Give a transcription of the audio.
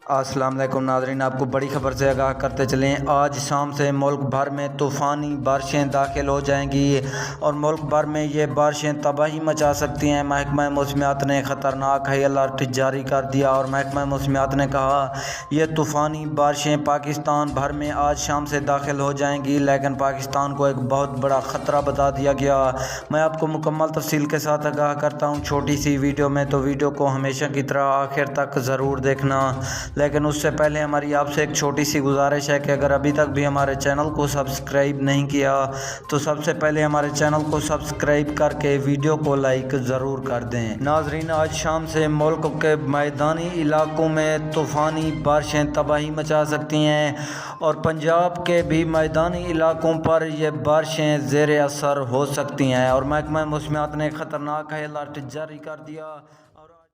السلام علیکم ناظرین، آپ کو بڑی خبر سے آگاہ کرتے چلیں۔ آج شام سے ملک بھر میں طوفانی بارشیں داخل ہو جائیں گی اور ملک بھر میں یہ بارشیں تباہی مچا سکتی ہیں۔ محکمہ موسمیات نے خطرناک ہائی الرٹ جاری کر دیا اور محکمہ موسمیات نے کہا یہ طوفانی بارشیں پاکستان بھر میں آج شام سے داخل ہو جائیں گی، لیکن پاکستان کو ایک بہت بڑا خطرہ بتا دیا گیا۔ میں آپ کو مکمل تفصیل کے ساتھ آگاہ کرتا ہوں چھوٹی سی ویڈیو میں، تو ویڈیو کو ہمیشہ کی طرح آخر تک ضرور دیکھنا۔ لیکن اس سے پہلے ہماری آپ سے ایک چھوٹی سی گزارش ہے کہ اگر ابھی تک بھی ہمارے چینل کو سبسکرائب نہیں کیا تو سب سے پہلے ہمارے چینل کو سبسکرائب کر کے ویڈیو کو لائک ضرور کر دیں۔ ناظرین، آج شام سے ملک کے میدانی علاقوں میں طوفانی بارشیں تباہی مچا سکتی ہیں اور پنجاب کے بھی میدانی علاقوں پر یہ بارشیں زیر اثر ہو سکتی ہیں اور محکمہ موسمیات نے خطرناک ہائی الرٹ جاری کر دیا۔